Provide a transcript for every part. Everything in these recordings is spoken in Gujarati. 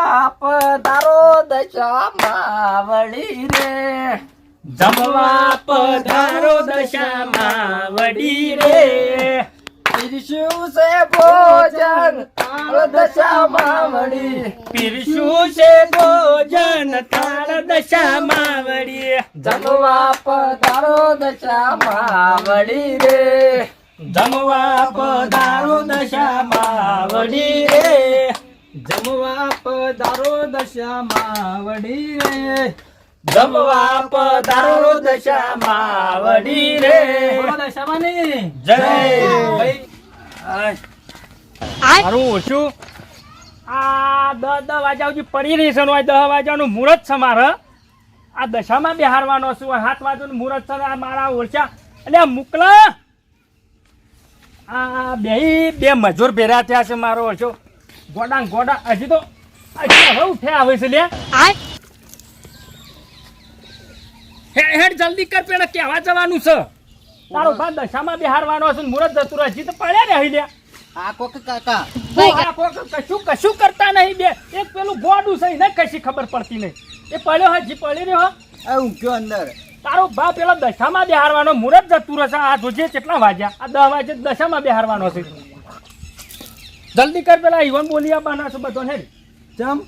જમવા પધારો દશામાં વળી રે, જમવા પધારો દશામાં વડી રે, પીરસ્યું છે ભોજન થાળ દશામાં વળી, પીરસ્યું છે ભોજન થાળ દશામાં વડી, જમવા પધારો દશામાં વળી રે, જમવા પધારો દશામાં વડી રે, જમવા પધારો દશામાં વળી રે, જમવા પધારો દશામાં વડી રે. દશામાની જય. મારું ઓછું આ 10 વાગ્યા સુધી પડી રહી છે. 10 વાગ્યાનું મુહૂર્ત છે મારે. આ દશામાં બેહારવાનો છું. 7 વાગ્યાનું મુહૂર્ત છે. આ મારા ઓછા એટલે મોકલા આ બે મજૂર ભેરા થયા છે. મારો ઓછો ગોડા હજી તો હવે ઉઠે આવે છે લે. હેડ જલ્દી કર, પેલા કેવા જવાનું છે તારો બા દશામાં બેહારવાનો છે. મુહૂર્ત જતું રહે. હજી તો પડ્યા ને અહીં લે. આ કોક કાકા કશું કરતા નહીં. બે એક પેલું ગોડું છે ને કશી ખબર પડતી નહીં. એ પડ્યો હજી પડી રહ્યો. આ ઊંઘ્યો અંદર. તારો બા પેલા દશામાં બેહારવાનો મુહૂર્ત જતું રહેશે. આ જોજે કેટલા વાગ્યા. આ 10 વાગે દશામાં બેહારવાનો છે. જલ્દી કર, પેલા ઈવન બોલી આપવાના છે બધો ને. ચમ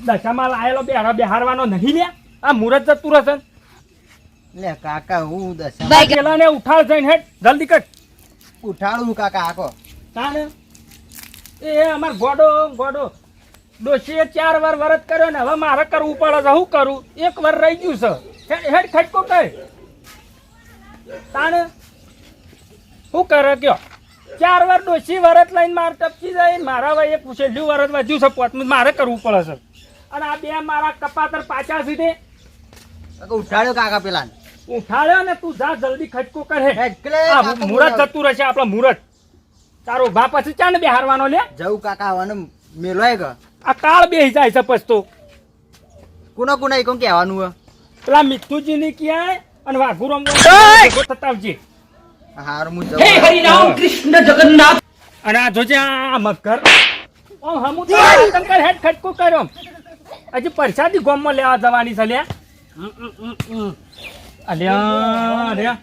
દશામાં લાયેલો બેહારવાનો નહીં લે. આ મુહૂર્ત જતું રહેશે. લે કાકા હું દશા પેલા ને ઉઠાડ જઈને હેડ જલ્દી કર. ઉઠાડું કાકા આખો તાને એ અમાર ગોડો ડોશીએ 4 વાર વરત કર્યો ને હવે મારે કરવું પડે છે. શું કરું? 1 વાર રહી ગયું છે. હેડ ખટકો કર. તાને શું કરે કયો? 4 વાર ડોશી વરત લઈને મારે ટપકી જાય. મારા ભાઈ એક છેલ્લું વરત વધ્યું છે. પોતમાં મારે કરવું પડે છે. અને આ બે મારા કપાતર પાછા સીધે ઉઠાડ્યો કાકા પેલા ઉઠાડ્યો ને. તું જા જલ્દી ખટકો કર. એટલે આ મુહૂર્ત જતું રહેશે આપણો મુહૂર્ત. તારો ભા પછી ચાને બેહારવાનો લે. જવું કાકા આવવાનું મેલવાય કે આ કાળ બેહી જાય છે પછી તો. કુના એકમ કહેવાનું હે પેલા મિત્તુજી ની ક્યાંય અને વાઘુરામ થતાવજી. હાર હું જવું. અને આ જોજે આ મગર ઓમ હમુ તો આતંકર હેડ ખટકો કર્યો. હજી પરસાદી ગોમમાં લેવા જવાની છે લે. અલ્યા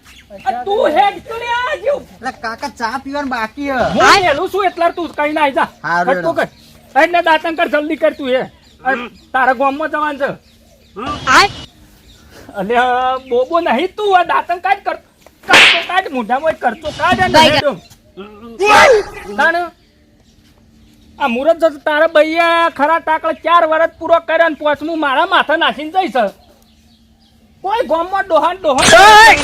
તું હેડ તો લે આજુ. એટલે કાકા ચા પીવાનું બાકી હે. હું એલું છું એટલે તું કઈ ના જા. હારું ખટકો કર. એટલે દાતંકર જલ્દી કર તું. તારા ગોમમાં જવાનું છે. અલ્યા બોબો નહીં તું. આ દાતંક કાઢ કરતો કાઢ મોઢામાં કરતો કાઢ. આ મુહૂર્ત જતું તારા બૈયા ખરા ટાકડા 4 વર્ષ પૂરો કર્યા ને 5મું મારા માથે નાખીને જઈશ. કોઈ ગામમાં ડોહન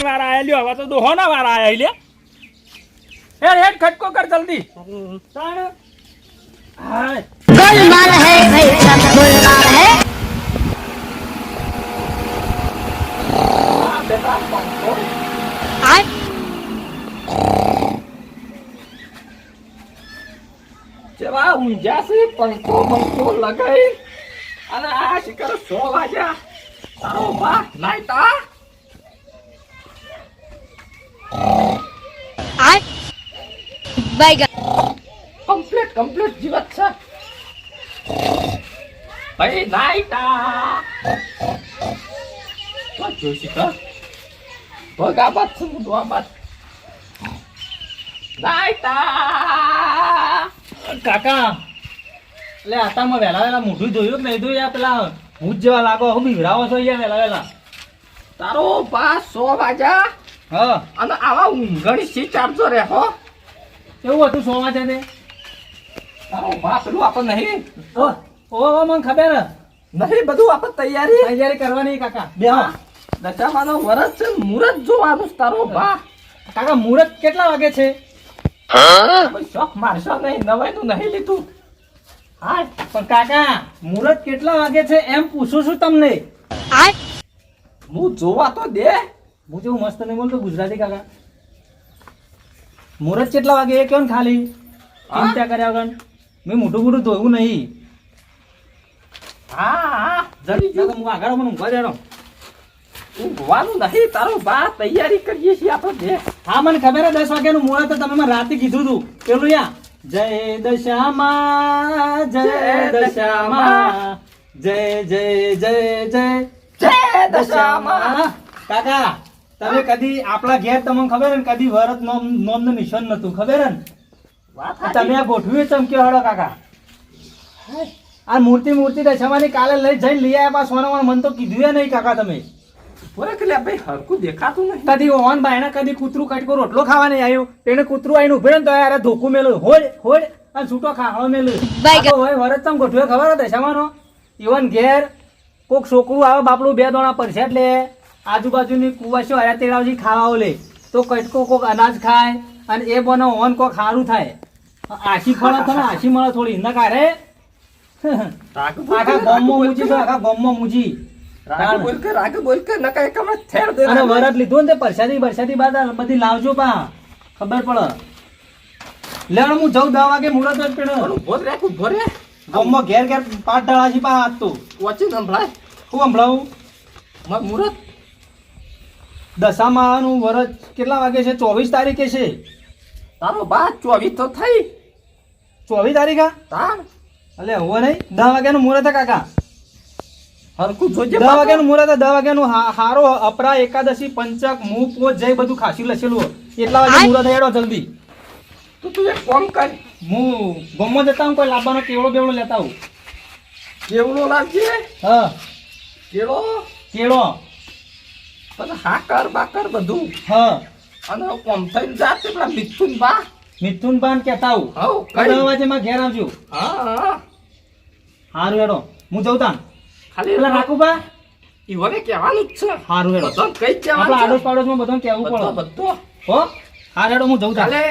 વાર આયેલ્યો. હવે તો ડોહોના વાર આયા લે. હેડ ખટકો કર જલ્દી. गोलमाल है भाई सब गोलमाल है आज જેવા ઊંઝા છે પંખો લગાઈ અને આ શિકર 100 વાગ્યા. તારો બા નાઈતા आज बैगन કમ્પ્લીટ જીવત છે ભાઈ. નાઈતા તો જોશી કર ભગા બાત છે મુદવા બાત. નાઈતા કાકા એટલે આતામાં વેલા મોઢું ધોયું કે નહીં ધોયું? પેલા ભૂત જેવા લાગો. હું બીવરાવો છો યાર વેલા. તારો બા 100 વાગ્યા હા અને આવા ઊંઘણી સી ચારજો રે હો. એવું હતું 100 વાગે ને. તારો બા પેલું આપણે નહીં ઓ મને ખબર નહીં બધું આપણે તૈયારી કરવાની કાકા. બેહો દશામાનો વરસ છે. મુહૂર્ત જોવાનું છે તારો બા. કાકા મુહૂર્ત કેટલા વાગે છે? શોખ મારશો નહીં. નવાઈનું નહીં લીધું. હા પણ કાકા મુહૂર્ત કેટલા વાગે છે એમ પૂછું છું તમને. आज હું જોવા તો દે. હું જેવું મસ્ત નહીં બોલતો ગુજરાતી કાકા. મુહૂર્ત કેટલા વાગે એ કેવું ખાલી ચિંતા કર્યા વગર. મેં મોટું ધોયું નહીં. હા જલ્દી જો. હું આગળ મને ઊંઘવા દેવાનો. ઊંઘવાનું નહીં તારો બા. તૈયારી કરીએ છીએ આપણે બે. હા મને ખબર હે 10 વાગ્યાનું મુહૂર્ત તમે મને રાતે કીધું હતું પેલું યા જય દશામાં જય દશામાં જય જય જય જય જય દશામાં. કાકા તમે કદી આપણા ઘેર તમને ખબર હે ને કદી વરત નોમનું નિશાન નતું ખબર હે ને વાત તમે સાચી. આ ગોઠવ્યું ચમક્યો હળો કાકા આ મૂર્તિ દશામાની કાલે લઈ જઈને લઈ આવ્યા પા સોના મન તો કીધું નહીં કાકા તમે બોલે કે લે ભાઈ હરખું દેખાતું નહીં. કદી ઓન બાયણા કદી કૂતરું કટકો રોટલો ખાવા નહીં આવ્યું તેને કૂતરું આવીને ઉભે ને તો યાર ધોકું મેલું હોડ હોડ અને છૂટો ખાવા મેલું હોય વરત તમે ગોઠવે ખબર હે દશામાનો ઈવન ઘેર કોક છોકરું આવે બાપડું બે દોણા પરસેટ લે આજુબાજુની કુવાસીઓ હર્યા તેડાવજી ખાવા લે તો કટકો કોક અનાજ ખાય અને એ બનો ઓન કોક સારું થાય આશી ફળ થાય ને આશી મળે થોડી ન કાઢે આખા ગામમાં મૂજી તો આખા ગામમાં મૂજી રાગ બોલ કે ન કઈ કમરે થેડ દે. અને વરત લીધું ને તે પરસાદી બાદ આ બધી લાવજો પા ખબર પડે લેણ હું જઉં 10 વાગે મુરત જ પેણ ઉભો રે ઉભો રે. ગામમાં ઘેર ઘેર પાટ ઢાળાજી પા આજ તો વચ્ચે સંભળાય હું સંભળાવું માર મુરત દશામાનું વરત કેટલા વાગે છે 24 તારીખે છે તારો બા 24 તો થઈ 24 તારીખે તાર અલે હોવે નહીં 10 વાગ્યાનું મુહૂર્ત હે કાકા હરખું જોજે 10 વાગ્યાનું મુહૂર્ત હે 10 વાગ્યાનું હારો અપરા એકાદશી પંચક મું પોચ જઈ બધું ખાસી લખેલું હોય. એટલા વાગે મુહૂર્ત હેડો જલ્દી તો તું એક કામ કર. હું ગમમાં જતા હું કોઈ લાવવાનો કેવડો બેવડો લેતા હું કેવડો લાવજે. હા કેળો કેળો પછી હાકર બાકર બધું. હા અને કોમ થઈને જાતે પેલા મિથુન બા. મિથુન પાન કહેતા હું હઉ, કઈ? 10 વાગે માં ઘેર આવજો હા હારું હેડો હું જઉં તાન ખાલી પેલા રાખુબા ઈવને કહેવાનું જ છે. હારું હેડો બધાને કઈ જ આપણા કહેવાનું આડોશ છે. પાડોશમાં બધાને કહેવું બધો પડે બધો હો હાર હેડો હું જઉં તાન કાલે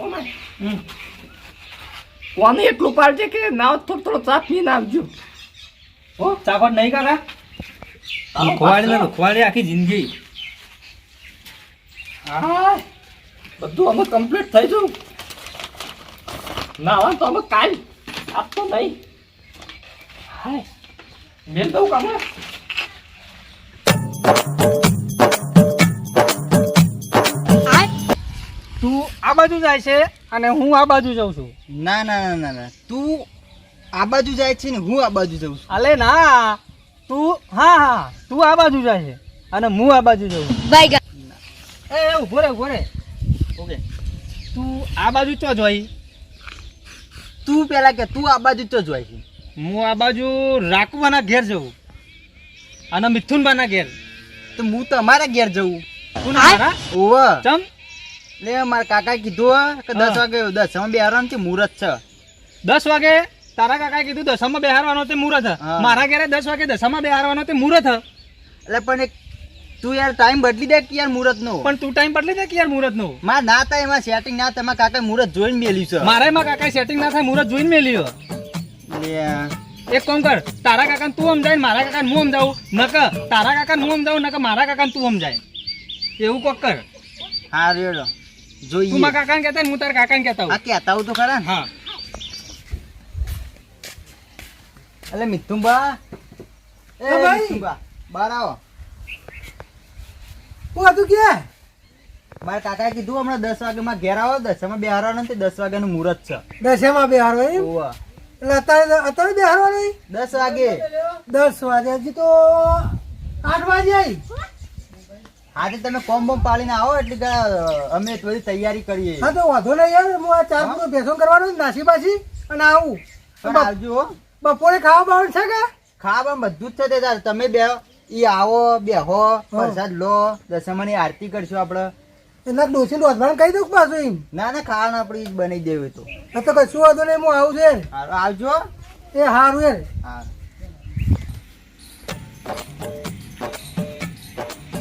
ઓમે હમ. કોને એટલું પાડજે કે ના હોત થોડો થોડો ચા પીને આવજો. હો ચાખોટ નહીં કાકા ખોવાડી આખી જિંદગી હા બધું અમે કમ્પ્લીટ થઈ જવું. ના હોય તો અમે કાલ આપતો નહીં. હાય મેલ દઉં કામ. તું આ બાજુ જાય છે અને હું આ બાજુ જાઉં છું ના ના ના ના ના તું આ બાજુ જાય છે ને હું આ બાજુ જઉં છું. અલે ના તું હા તું આ બાજુ જાય છે અને હું આ બાજુ જાઉં છું. એ ઉભો રે ઓકે તું આ બાજુ ચો જોઈ તું પેલા કે તું આ બાજુ તો જોઈ છે. હું આ બાજુ રાખવાના ઘેર જઉં અને મિથુનબાના ઘેર તો હું તમારા ઘેર જઉં. તું ના મારા ઓવે ચમ લે મારા કાકા કીધું કે 10 વાગે 10 માં બેહવાનું છે મુહૂર્ત છે. 10 વાગે તારા કાકાએ કીધું 10 માં બેહારવાનો તે મુહૂર્ત હ. હા. મારા ઘરે 10 વાગે 10 માં બેહારવાનો તે મુહૂર્ત હ. એટલે પણ તું યાર ટાઈમ બદલી દે કે યાર મુહૂર્ત નો પણ તું ટાઈમ બદલી દે કે યાર મુહૂર્ત નો માર ના થાય એમાં સેટિંગ ના થાય મારા કાકા મુહૂર્ત જોઈને મેલ્યું છે. મારે માં કાકા સેટિંગ ના થાય મુહૂર્ત જોઈને મેલ્યો લે એક કામ કર તારા કાકાને તું સમજાય ને મારા કાકાને હું સમજાવું નક તારા કાકાને હું સમજાવું નક મારા કાકાને તું સમજાય એવું કોક કર હા રેડો તું જોઈએ. મારા કાકાને કહેતા ને હું તારા કાકાને કહેતા આ હોઉં. કહેતા હું તો ખરા ને. હા એટલે મિથુનબા એ હા ભાઈ. મિથુનબા બહાર આવો. હું હતું કે મારા કાકાએ કીધું હમણાં 10 વાગે માં ઘેર આવો 10 માં બેહારવાનું તે 10 વાગ્યાનું મુહૂર્ત છે. દસેમાં બેહારો એમ ઓવે. એટલે અત્યારે બેહારવાનું 10 વાગે 10 વાગે હજી તો 8 વાગે આવી આજે તમે કોમ બોમ પાડીને આવો એટલે કે અમે થોડી તૈયારી કરીએ. હા તો વાંધો નહીં યાર હું આ ચાર પૂરો ભેસો કરવાનો નાસી બાસી અને આવું પણ આવજો હો. બપોરે ખાવા બાવાનું છે કે ખાવામાં બધું જ છે તે તાર. તમે બે ઈ આવો બેહો પ્રસાદ લો દસમાની આરતી કરશું આપણે. એના ડોસી ડોસવાનું કહી દઉં પાછું એમ ના ના ખાવાનું આપણે ઈ જ બનાવી દેવું તો. હા તો કશું વાંધો નહીં હું આવું છે હારું, આવજો. એ હારું યાર હા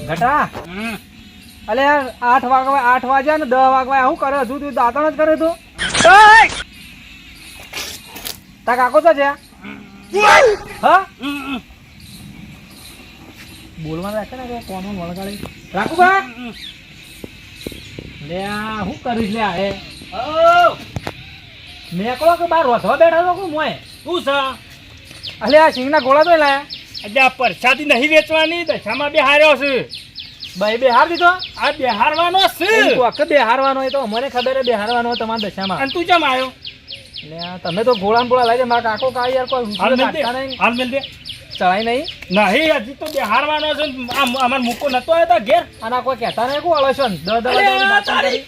ઘટા અલે યાર 8 વાગ્યા ને 10 વાગવા શું કરે હજુ તું દાંતણ જ કરે તું તા કાકો તો છે હા બોલવાનું રાખે ને કે કોનો વળગાડી રાખું બા લે આ શું કરીશ લે આ એ મેકળો કે બાર રોધવા બેઠા છો કે મોય શું છે અલે આ સિંગના ગોળા તો લાયા આજે આ પરસાદી નહીં વેચવાની દશામાં બે હાર્યો છે ભાઈ બેહાર દીધો આ બેહારવાનો છે વખત બેહારવાનો હોય તો મને ખબર હે બેહારવાનો હોય તમારા દશામાં. અને તું કેમ આવ્યો એટલે આ તમે તો ગોળા ને ગોળા લઈ જાય મારા કાકો કા યાર કોઈ હાલ રૂપિયો મેલ દે કાઢતા નહીં હાલ મેલ દે ચડાય નહીં નહીં હજી તો બેહારવાનો છે અમાર મૂકો નતો આવ્યો તો ઘેર આના કોઈ કહેતા નહીં કોણ અળો છો ને અરે આ તારી.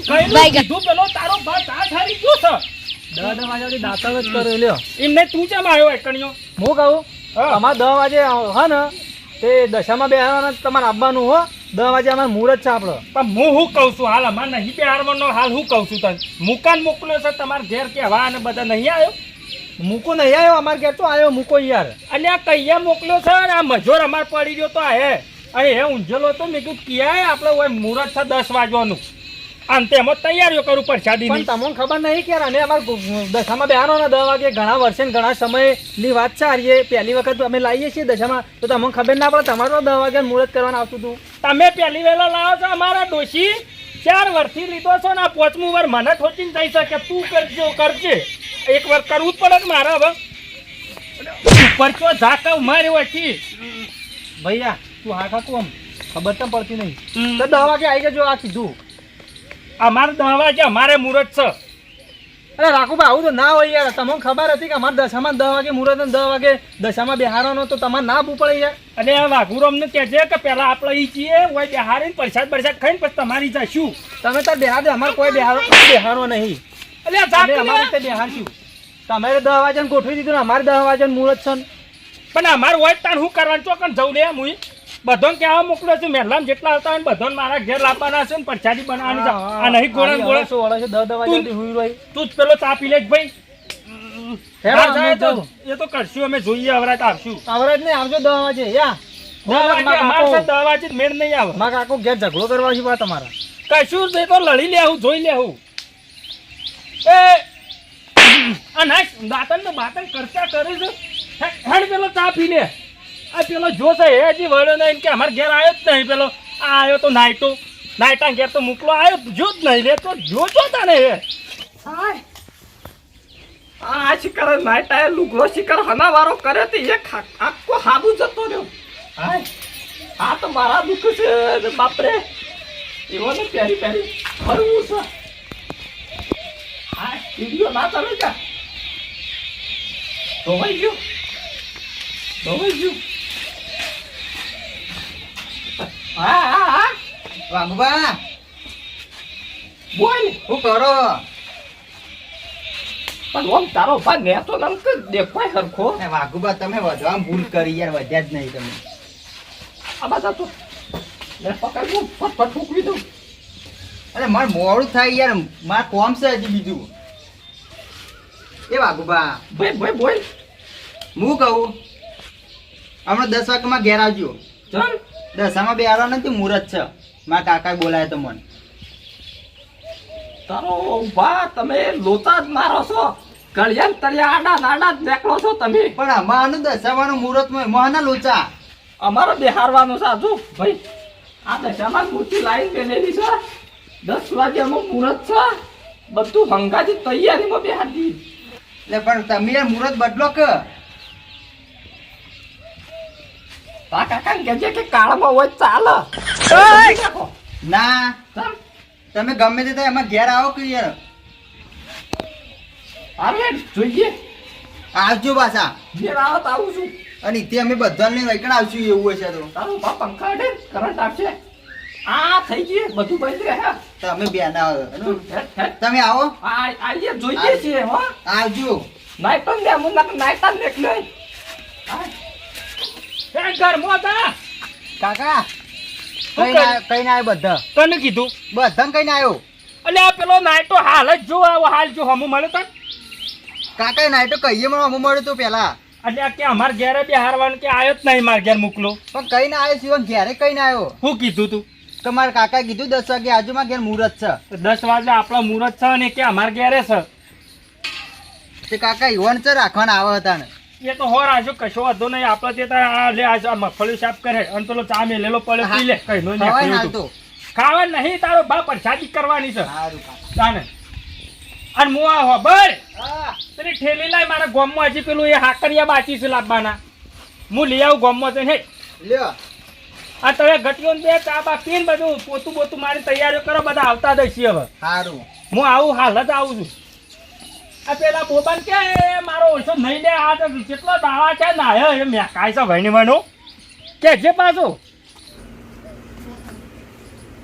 કઈનું કીધું પેલો તારો ભાત આ ઠારી ગયો છે વાગ્યાથી દાંતણ જ કર્યો લ્યો. એમ નહીં તું કેમ આવ્યો એકણીઓ હું કહું હા. અમારે 10 વાગે હા ને તે દશામાં બેહારવાના તમારે આવવાનું હો 10 વાગે અમારે મુહૂર્ત છે આપણો. પણ હું શું કહું છું હાલ અમારે નહીં બેહારવાનો હાલ હું કહું છું તને મુકાન મોકલ્યો છે તમારે ઘેર કેવા અને બધા નહીં આવ્યો મૂકો નહીં આવ્યો અમારે ઘેર તો આવ્યો મૂકો યાર. અને આ કૈયા મોકલ્યો છે અને આ મજોર અમાર પડી ગયો તો હે અને હે ઊંઝેલો તો મેં કીધું ક્યાંય આપણે હોય મુહૂર્ત છે 10 વાગવાનું અને તેમાં તૈયારીઓ કરું પણ પ્રસાદીની તમને ખબર નહીં કે અને અમારે દશામાં બેહારો ને 10 વાગે ઘણા વર્ષે ને ઘણા સમયની વાત છે આરીએ પહેલી વખત અમે લાવીએ છીએ દશામાં તો તમને ખબર ના પડે તમારે તો 10 વાગે મુહૂર્ત કરવાનું આવતું હતું. તમે પહેલી વેલા લાવો છો અમારા ડોશી 4 વર્ષથી લીધો છો ને આ 5મું વાર મને ઠોચીને જઈ શકે તું કરજે એક વાર કરવું જ પડે કે મારે હવે ઉપર ચો ઝાકવ મારી વચ્ચી ભૈયા તું હા ખાતું આમ ખબર તો પડતી નહીં હમ. તો 10 વાગે આવી જજો આ કીધું. અમારે 10 વાગે અમારે મુહૂર્ત છે અરે રાખુભાઈ આવું તો ના હોય યાર તમને ખબર હતી કે અમારે દશામાં 10 વાગે મુહૂર્ત ને 10 વાગે દશામાં બેહારવાનો તો તમારે ના આપવું પડે યાર. અને આ વાઘુરો અમને કહેજે કે પેલા આપણે ઈ છીએ હોય બેહારીને પ્રસાદ ખાઈને પછી તમારી જશું તમે તાર બેહાર દે અમારે કોઈ બેહારો નહીં એટલે આ અમે ઝાકને- અમારી રીતે બેહારશું. તમારે 10 વાગે ગોઠવી દીધું ને અમારે 10 વાગે મુહૂર્ત છે ને. પણ અમારે હોય તાણ શું કરવાનું ચોકન જવું લે મુઈ બધોને કહેવા મોકલ્યો છું મહેલામાં જેટલા આવતા હોય ને બધોને મારા ઘેર લાવવાના છે ને પ્રસાદી બનાવવાની છે આ નહીં ગોળા ને ગોળા શું વળે છે 10 વાગે સુધી હુઈ રહી. તું જ પેલો ચા પી લે ભાઈ હેડો, બહાર અમે જાય તો જાઉં. એ તો કરશું અમે જોઈએ અવરાત આવશું આવડત નહીં આવજો 10 વાગે યા 10 વાગે અમારે તો 10 વાગે જ મેળ નહીં આવે મારા કાકો ઘેર ઝઘડો કરવા છે બા તમારા. કશું જ નહીં તો લડી લેવું જોઈ લેવું એ આ ના દાતન ને બાતન કરતા કરે છે હેડ પેલો ચા પી લે આ પેલો જોશે હે હજી વળ્યો નહીં કે અમારે ઘેર આવ્યો જ નહીં પેલો આ આવ્યો તો નાઈટા ઘેર તો મોકલો આવ્યો જો જ નહીં લે તો જોજો તાને હે આ શિકાર નાઈટા લુગડો શિકાર હનાવારો કરે તે એક આખો હાબુ જતો રહ્યો હાય આ તો મારા દુઃખ છે બાપરે એવો ને પહેરી ફરવું છે હા વિડીયો ના ચાલે કા ધોવાઈ ગયું હા વાઘુબા બોલ શું કરો? પણ ઓમ તારો ભાગ ને તો નમ કે દેખાય હરખો એ વાઘુબા તમે વધવામાં ભૂલ કરી યાર, વધ્યા જ નહીં તમે. આ બાજુ તો લે પકડ હું ફટ ઠોકવી દઉં અરે મારે મોડું થાય યાર, મારે કોમ છે હજી બીજું. એ વાઘુબા ભાઈ બોલ હું કહું હમણાં 10 વાગ્યામાં ઘેર આવજો. ચાલ દશામાં બેહાડવા નથી મુહૂર્ત છે, મારા કાકા બોલાય તો મને. તારો ભા તમે લોચા જ મારો છો કળિયાન તળિયા આડા જ નીકળો છો તમે પણ અમારું દશામાનું મુહૂર્તમાં મહાના લોચા. અમારો બેહારવાનો છે આજુ ભાઈ આ દશામાં મૂર્તિ લાઈન બેલેલી છે 10 વાગ્યામાં મુહૂર્ત છે બધું હંગાથી તૈયારીમાં બેહારી એટલે પણ તમે યાર મુહૂર્ત બદલો કે. તા કાકા કહેજે કે કાળમાં હોય ચાલે ના ચાલ તમે ગમે તે થાય એમાં ઘેર આવો કે યાર. આવે જોઈએ આવજો પાછા. ઘેર આવો તો આવું છું અને તે અમે બધાને વૈકણ આવશું એવું હશે તો. તારું બા પંખા હટે કરંટ આપશે આ થઈ ગયું બધું બંધ રહ્યા તમે બેન આવો. હેટ. તમે આવો આઈએ જોઈએ છીએ હો આવજો. નાઈટન દે મું નાઈટન નીકળે એ ઘર મોતા કાકા શું કઈ ના કઈ ના આવ્યો બધા તને કીધું બધાને કઈ ના આવ્યો. એટલે આ પેલો નાઈટો હાલ જ જો હાલ જો હમું મળે તને કાકા નાઈટો કહીએ મને અમુક મળ્યું તું પેલા, એટલે આ કે અમાર ઘેરે બેહારવાનું કે આયો જ નહીં માર ઘેર મોકલો પણ કઈ ના આવ્યો સિવાય ઘેરે કઈ ના આવ્યો. શું કીધું તું તમારા કાકા કીધું 10 વાગે આજુ માં ઘેર મુહૂર્ત છે. 10 વાગે આપણો મુહૂર્ત છે ને કે અમાર ઘેરે છે તે કાકા ઈવન છે રાખવાના આવે હતા ને. એ તો હોર આજુ કશો વાંધો નહીં આપણે તે તાર લે આ મગફળી સાફ કરે અને પેલો ચા મેલેલો પડે પી લે કઈ નો ખવાય નહીં ના તો. ખાવા નહીં તારો બાપ પ્રસાદી કરવાની છે સારું કાકા. તાને અને હું આ ખબર હા. પેલી ઠેલી લાય મારા ગામમાં હજી પેલું એ હાકરિયા બાકી છે લાવવાના હું લઈ આવું ગામમાં જઈને હે લ્યો આ તમે ગટીઓ બે ચા બા પીને બધું પોતું બોતું મારી તૈયારીઓ કરો, બધા આવતા જઈશી હવે. સારું. હું આવું હાલ જ આવું છું. આ પેલા બોબાન કે મારો ઓછો નહીં લે, આ તો કેટલો દાવા છે નાયો એ મેં કાય છે ભાઈ નો કે જે પાછો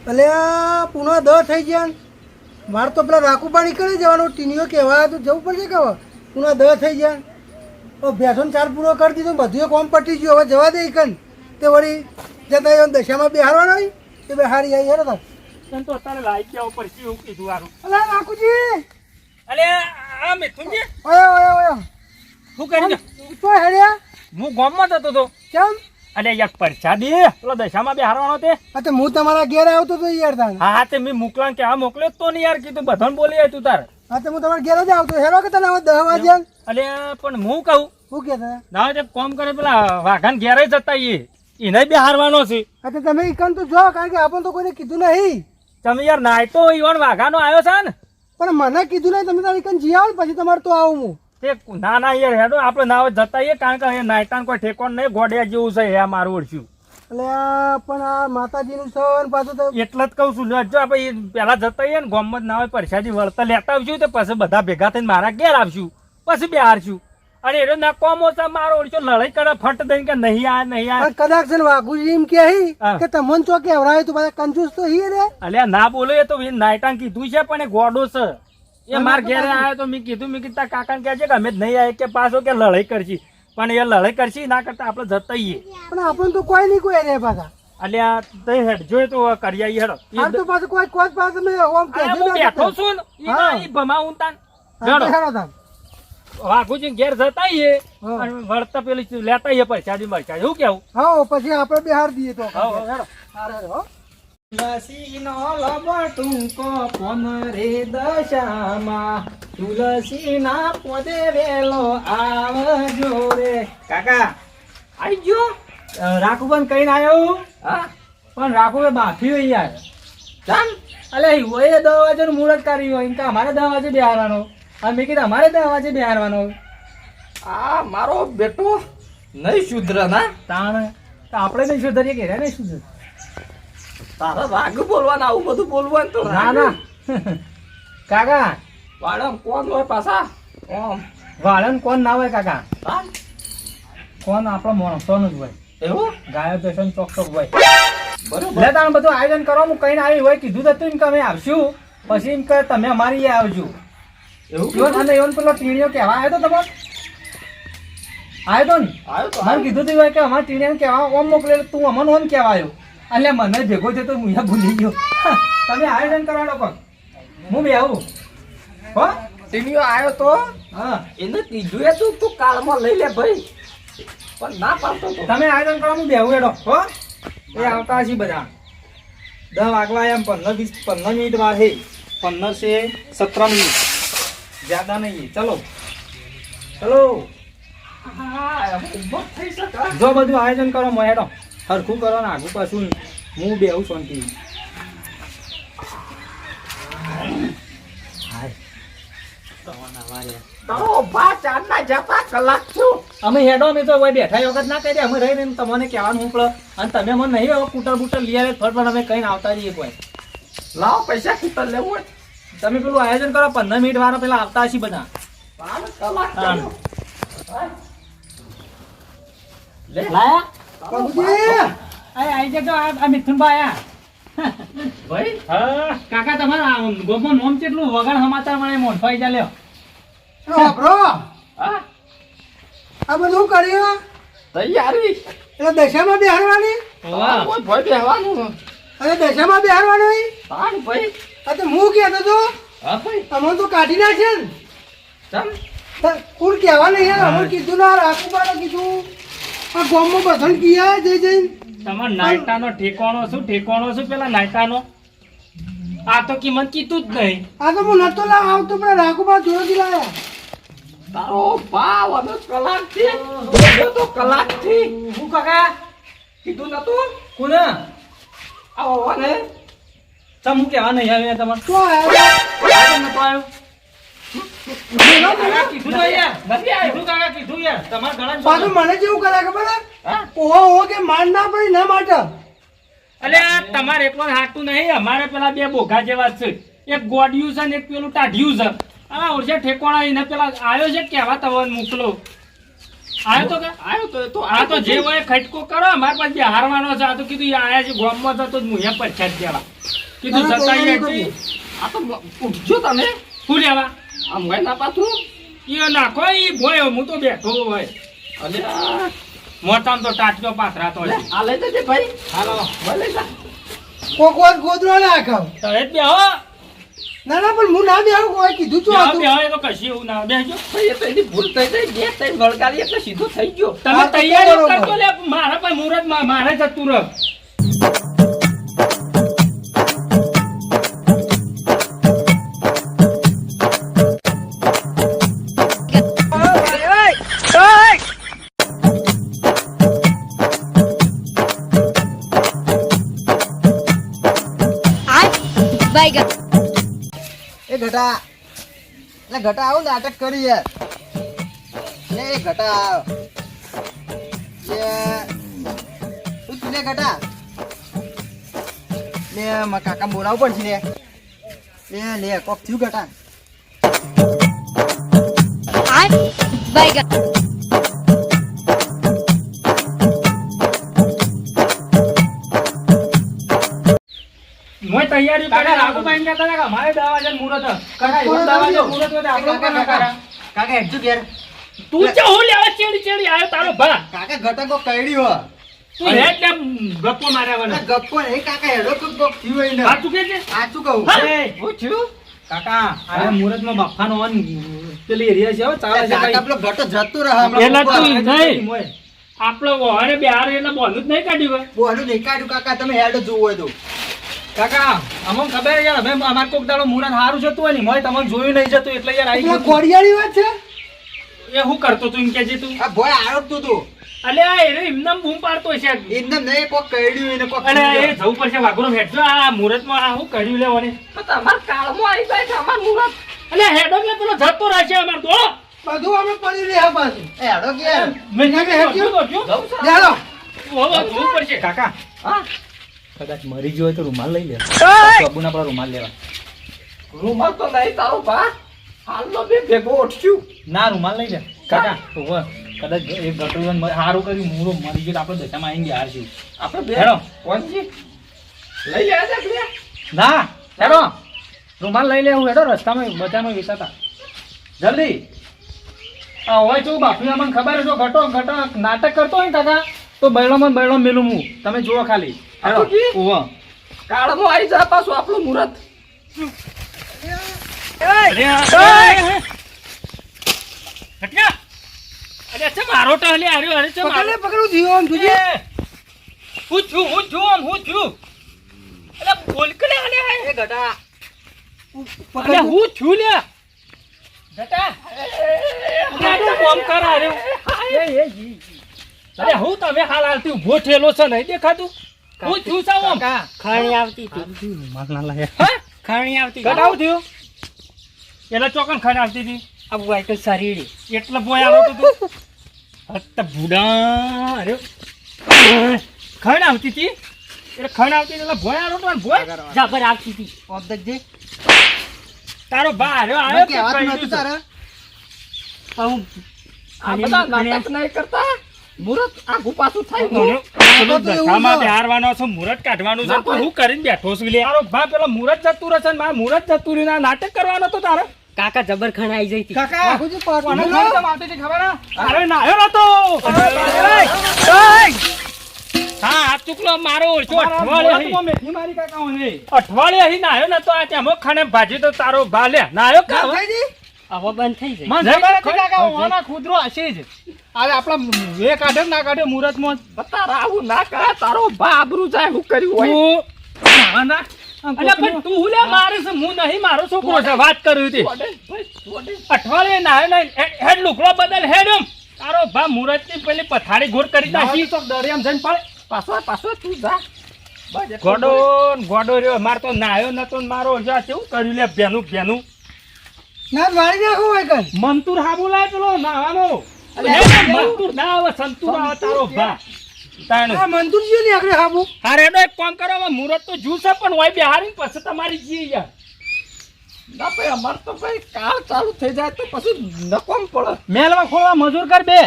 એટલે પુનઃ દ થઈ ગયા મારે તો પેલા રાખુપા નીકળી જવાનું ટીનીઓ કહેવાય તો જવું પડશે કે હવે પુનઃ દ થઈ ગયા. તો ભેંસોને ચાર પૂરો કરી દીધું, બધું કોમ પટી ગયું, હવે જવા દે કન તે વળી જતા એમ દશામાં બેહારવાનો હોય એ બેહારી આવી હેરો તો. તને તો અત્યારે લાઈ ગયા ઉપર છે એવું કીધું આરું. અલા રાખુજી અલે આ મિથુનજી ઓય ઓય ઓય શું કરી દે? તો હેડ્યા હું ગામમાં જતો હતો. કેમ? અલે યાર પરસાદી પેલો દશામાં બેહારવાનો તે. આ તો હું તમારા ઘેર આવતો તો યાર તાર. હા તે મેં મોકલા કે આ મોકલ્યો તો નહીં યાર, કીધું બધાને બોલી આવ્યું તું તાર. હા તો હું તમારા ઘેર જ આવતો હેરો કે તને હવે 10 વાગ્યા અલે પણ હું કહું શું કહેતા? ના તે કોમ કરે પેલા વાઘાન ઘેરે જતા એને બેહારવાનો છે. હા તો તમે ઈકન તો જો, કારણ કે આપણને તો કોઈને કીધું નહીં. તમે યાર નાય તો ઈવન વાઘાનો આવ્યો છે ને પણ મને કીધું નહીં, તમે તારી ઈકન જી આવો પછી તમારે તો આવું હું. તે ના ના યાર હેડો આપણે ના જતા કારણ કે અહીંયા નાયટાન કોઈ ઠેકોણ નહીં, ગોડિયા જેવું છે હે મારું ઓળખ્યું. એટલે આ પણ આ માતાજીનું છે ને પાછું તો એટલે જ કહું છું જો આપણે પેલા જતા આવીએ ને ગામમાં જ ના હોય પરસાદી વળતા લેતા આવશું તો પછી બધા ભેગા થઈને મારા ઘેર આવશું, પછી બેહારશું. અને એટલે ના કોમ ઓછા મારો ઓળખ્યો લડાઈ કરે ફટ દઈને કે નહીં આ નહીં આ. પણ કદાચ છે ને વાઘુજી એમ કે કે તમને તો કેવરાય તું પાછા કંજૂસ તો હી રે. અલ્યા ના બોલો એ તો નાયટાન કીધું છે પણ એ ગોડો છે. એ માર ઘેરે આવ્યો તો મેં કીધું તાર કાકાને કહે છે કે અમે જ નહીં આવે કે પાછો કે લડાઈ કરશી, પણ એ લડાઈ કરશી ના કરતા આપણે જતા આવીએ. પણ આપણને તો કોઈ નહીં કોઈ રે પાછા. અલ્યા તઈ હેડ જોઈએ તો કરી આવીએ હેડો. આ તો પાછું કોઈ પાસે મેં ઓમ કે હું બેઠો છું ને ઈ ભમાવું તાન હેડો. વાઘુજી ઘેર જતા આવીએ અને વળતા પેલી લેતા આવીએ પરસાદી મરચાદી. શું કેવું? હા પછી આપણે બિહાર દઈએ તો. હા હેડો. હો તુલસીનો લબટુંકો કોમ રે દશામાં, તુલસીના પોદે વેલો આવજો રે. કાકા આઈ ગયો? રાખુબન કહીને આવ્યો. હા પણ રાખુબે બાફી હોય યાર. ચાલ અલે એ 10 વાગે મુહૂર્ત કરી હોય કે અમારે 10 વાગે બેહારવાનો. અને મેં કીધું અમારે 10 વાગે બેહારવાનો. આ મારો બેટો નહીં શુદ્ર ના. તાણ તો આપણે નહીં સુધરીએ કે નહીં સુધર. તારા રાગ બોલવાના આવું બધું બોલવાનું તો ના ના કાકા વાડમ કોણ હોય પાછા ઓમ વાળન કોણ ના હોય કાકા, હા? કોણ આપણો માણસોનું જ હોય. એવું ગાયો પેશન ચોક હોય. બરોબર. એટલે તાણ બધું આયોજન કરો. હું કહીને આવી હોય કીધું તો હતું એમ કે અમે આવશું, પછી એમ કે તમે અમારી અહીંયા આવજો. એવું ઈવન અને ઈવન પેલો ટીણીઓ કહેવા આવ્યો તો તમારે આવ્યો તો ને આવ્યો તો મને કીધું તું કે અમારે ટીણીયાને કહેવા ઓમ મોકલે તું અમને ઓમ કહેવા આવ્યો. એટલે મને ભેગો થયો તો હું અહીંયા ભૂલી ગયો. તમે આયોજન કરવાનો પણ હું બી આવું હો. ટીણીઓ આવ્યો તો હા એને કીધું એ તું કાલમાં લઈ લે ભાઈ, પણ ના પાડતો તો. તમે આયોજન કરો હું બેહું એડો હો. એ આવતા હશે બધા 10 વાગવા એમ 15 મિનિટ વાર है, 15 से 17 मिनट ज्यादा नहीं है. चलो चलो હા ઊભો થઈ શકે. જો બધું આયોજન કરો મોહેડો હરખું કરો ને આગું પાછું હું બેહું શાંતિ. તારો બા ચારના જતા કલાક છું. અમે હેડો અમે તો હવે બેઠા વખત ના કરી અમે રહીને તમને કહેવાનું હું પડે. અને તમે મને નહીં હવે કૂટર બૂટર લઈ આવે ફટ અમે કહીને આવતા રહીએ કોઈ. લાવો પૈસા કીધા લેવું હોય. તમે પેલું આયોજન કરો 15 મિનિટ વાળા પેલા આવતા હશે બધા. 12 કલાક હા. થયો. લે બાબુજી આઈ જજો આ મિથુનભાઈ આયા. ભાઈ હા કાકા તમારા ગોમમાં નોમ કેટલું વગર સમાચાર મળે મોટભાઈ ચાલ્યો. બ્રો હા આ બધું કર્યું તૈયારી. એટલે દશામાં બેહારવાની હા કોઈ ભાઈ બેહવાનું. અને દશામાં બેહારવાનું તાન ભાઈ. આ તો હું કહેતો હતો હા ભાઈ અમને તો કાઢી નાખશે ને. ચાલ કોણ કહેવા નહીં યાર, અમને કીધું ના રાખું પાડો કીધું આ ગામમાં બધાને કીયા જઈ જઈને. તમાર નાયટાનો ઠેકોણો શું પેલા નાયટાનો આ તો કિંમત કીધું જ નહીં. આ તો હું નતો આવતો પણ રાખું પાડો જોડેથી લાયા. તારો ભાવ હવે કલાકથી બોલ્યો તો કલાકથી હું કાકા કીધું નતું. કોને આવો ને ચમ હું કહેવા નહીં આવ્યા તમારે તો આયા કાકા નતો આવ્યો. બોલો, બોલો. કીધું તો યાર નથી આવ્યો. કીધું કાકા કીધું યાર તમારે ઘણા પાછું મને જેવું કરે ખબર હે? હા ઓહો ઓહો કે માર ના પડી ના માટે અલે આ તમારે એકલો હાટું નહીં, અમારે પેલા બે બોઘા જેવા જ છે, એક ગોડિયું છે ને એક પેલું ટાઢિયું છે. આ ઓરસે ઠેકોણા એને પેલા આયો છે કેવા તવન મોકલો આયો તો કે આવ્યો તો આ તો જે હોય ખટકો કરો, અમારે પાસે હારવાનો છે. આ તો કીધું ઈ આયા છે ગામમાં તો મુહે પછાત દેવા કીધું ના, ના, જતાઈએ કોઈ છે. આ તો ઉઠજો તમે શું લેવા આમ હોય ના પાછું ઈ નાખો ઈ ભોય હું તો બેઠો હોય અલે મોટામ તો ટાટનો પાથરા તો છે. આ લઈ જજે ભાઈ હાલો ભાઈ લઈ જા કોક વાર ગોદરો ના ખાવ તો એ જ બેહો ના ના પણ હું ના બેહું કોઈ કીધું છું બેહો હતું બેહો એ તો કશી એવું ના બેહજો. ભાઈ એ તો એની ભૂલ થઈ જાય બે ત્રણ વળગાડી એટલે સીધો થઈ ગયો તમે હા, તો તૈયારી બરોબર. કરજો લે મારા પાસે મુહૂર્ત મારે જતું રહ. Bye. એ ઘટા એટલે ઘટા આવું નાટક કરી યાર લે એ ઘટા આવ લે તું તું લે ઘટા લે મારા કાકા બોલાવવું પડશે લે લે કોક થયું ઘટા Bye. મોય તૈયારી કરે આગુ પાઈને કહેતા હતા કે અમારે 10 વાગે મુહૂર્ત છે. કાકા એવું 10 વાગે મુહૂર્ત હોય તો આપણું કોણ કરે? કાકા હેડજો ઘેર તું ચા હું લેવા ચેડી ચેડી આવ્યો તારો ભા કાકા ઘટા કોક કઈડી હો તું હેડ ને ગપ્પો માર્યા વને. ગપ્પો નહીં કાકા હેડો કોક થયું હોય ને આ તું કે છે આ શું કહું હા? એ, હું થયું કાકા આ મુહૂર્તમાં બાફાનો ઓન પેલી એરિયા છે હો, ચાલે છે કાકા કઈ. પેલો ઘટો જતો રહે હમણાં એલા ઉપર. તું નહીં. મોય. આપણો વહારે બિહાર એટલે બોલું જ નહીં કાઢ્યું હોય. બોલું નહીં કાઢ્યું કાકા તમે હેડો જોવું હોય તો કાકા અમને ખબર યાર હવે અમાર કોક દાડો મુહૂર્ત સારું જતું હોય ને મોય તમને જોયું નહીં જતું એટલે યાર આવી પેલા ગયું. કોડિયાળી વાત છે એ હું કરતો તું એમ કે છે તું આ ભોય આરોપતું તું અલે આ એરે એમનામ બૂમ પાડતો છે. એકદમ નહીં કોક કઈડ્યું એને કોક અલે થયું. એ જવું પડશે વાઘોરો હેડજો આ મુહૂર્તમાં આ હું કર્યું લેવાને. તો તમારા કાળમાં આવી જાય છે અમાર મુરત અલે હેડો એટલે પેલો જતો રહેશે અમાર તો બધું અમે પડી રહ્યા પાછું એ હેડો ઘેર. મેં કાકા હેડજો. જવું છે ચાલો હવે જોવું પડશે. કાકા હા કદાચ મરી ગયો હોય તો રૂમાલ લઈ લે બાબુના પર રૂમાલ લેવા. રૂમાલ તો નહીં તારો બા હાલનો બે ભેગો ઉઠ્યું ના રૂમાલ લઈ લે કાકા ઉભો. કદાચ એક ગટું સારું કર્યું મૂળો મરી ગયો તો આપણે દશામાં આવીને હાર છું. આપણે બે હેડો. કોણજી લઈ આવ્યા છે બે ના હેડો રૂમાલ લઈ લે હું હેડો રસ્તામાં બધામાં વેચાતા જલ્દી આ હોય તો બાપુ મને ખબર છે જો ઘટો નાટક કરતો હોય ને કાકા તો બૈડોમાં બૈડો મેલું હું તમે જુઓ ખાલી હેડો બાપુજી? ઉભો. કાળમાં આવી જાય પાછું આપણું મુરત હટકા. અરે છે મારો તો હલે આર્યો અરે છે પકડ મારો લે પકડું થયું આમ જોજે હું છું અરે બોલ કે લે અલે એ ઘટા અલે હું છું લે બેટા ગાડો કોમ કર આર્યો અરે હું તમે હાલ હાલતી ઉભો થયેલો છે નહીં દેખાતું હું છું સાવ આમ ખાણી આવતી હતી રૂમાલ ના લાયા હા ખાણી આવતી કડાવ થયું એટલે ચોકન ખાને આવતી હતી આ વાયકલ સારી એટલે બોય આલો તો તું હત્ત બુડા અરે ખણ આવતી હતી એટલે ખણ આવતી એટલે બોય આલો તો બોય જાબર આવતી હતી ઓબ્જેક્ટ તારો બા આવ્યો જે આવ્યો કહેવાતું નતું તારે આ બધા નાટક નહીં કરતા મુરત આગુ પાછું થાય તો એવું છે. હારવાનો છે મુહૂર્ત કાઢવાનું છે તો હું કરીને બેઠો છું લે તારો બા પેલો મુહૂર્ત જતું રહેશે ને મારે મુહૂર્ત જતું રહ્યું ને આ નાટક કરવાનો તો તારે કાકા જબર ખણાઈ જઈ કાકા બાપુજી પાછું કોને લો. ખબર કેમ આવતી હતી ખબર હે? અરે નાયો નતો હા આ ચૂકલો મારો ઓળખ્યો અઠવાડિયે અહીં નાયો નતો આ તેમાં ખાને ભાજી તો તારો ભા લે નાયો કા કાકાજી, હવે બંધ થઈ જાય મને ખબર હતી કાકા ઓના ખુદરો હશે જ હવે આપણા એ કાઢે ના કાઢે મુહૂર્તમાં તારા આવું ના કરે તારો બા આબરૂ જાય હું કર્યું હોય અરે પણ તું હું લે મારે છે હું નહીં મારો છોકરો છે વાત કર્યું હતી અઠવાડિયે નાયો નહીં હેડ લુકડો બદલ હેડ એમ તારો ભા મુહૂર્ત ની પેલી પથારી ગોળ કરી નાખી તો દરિયામ જઈને પડે પાછો તું જા ગોડો રહ્યો માર તો નાયો નતો ને મારો જા કેવું કર્યું લે ભેનું ના વાળી નાખો વાયકલ મંતુર હાબુ લાય પેલો નાવાનો અલે, મંતુર ના આવે સંતુર આવે તારો ભા તાણ આ મંદુરજીઓ ની આગળ હાબુ હા રેડો એક કામ કરો હવે મુહૂર્ત તો જુ છે પણ હોય બિહારી પછી તમારી જી યાર ના ભાઈ અમાર તો ભાઈ કાળ ચાલુ થઈ જાય તો પછી નકોમ પડે. મેલમાં ખોળવા મજૂર કર બે.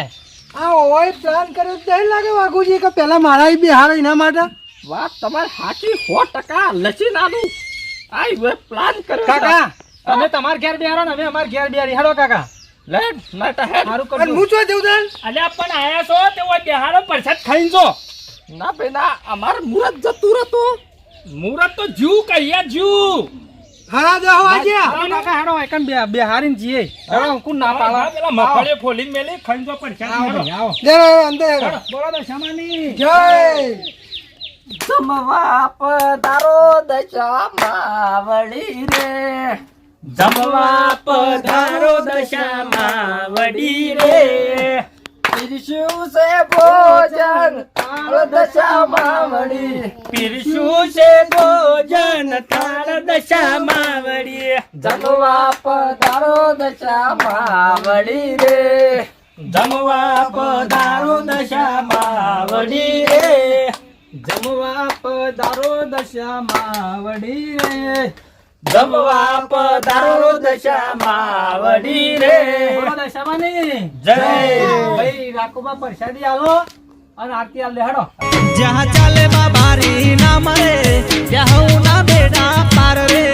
આ ઓય પ્લાન કર્યો તો નહીં લાગે વાઘુજી કે પેલા મારા બિહાર એના માટે વાત તમારી સાચી 100% લસી નાનું આ વે પ્લાન કર્યો છે. કાકા તમે તમાર ઘેર બેહારો ને અમે અમાર ઘેર બેહારી હેડો કાકા. લે નાટા હેડ. સારું અને કરજો. હું ચો જઉં તાન અલ્યા પણ આયા છો તે હોય બિહારો પરસાદ ખાઈને જો ના ભાઈ ના અમાર મુરત જતું રહેતું. મુહૂર્ત તો જુ કહીએ જુ હરા જાઓ આજે હાલો કાકા હેડો એકન બેહારીને જીએ. હેડો કોણ ના પાડે. પેલા મફળે ફોલીને મેલી ખાઈને જો પરસાદ આવો હેડો. ભાઈ, આવો. જય અંદર બોલો દશામાની. જય જમવા પધારો દશામાં વળી રે. જમવા પધારો દશામાં વડી રે પીરસ્યું છે ભોજન થાળ દશામાં વળી. પીરસ્યું છે ભોજન થાળ દશામાં વડી જમવા પધારો દશામાં વળી રે. જમવા પધારો દશામાં વડી રે જમવા પધારો દશામાં વડી રે. જમવા પધારો દશામાં વડી રે બોલો દશામાની. જય ભાઈ રાકુબા પ્રસાદી આલો અને આરતી આલ હેડો. जहाँ चले बाबारी ना मरे, यहाँ ना बेड़ा पार रे।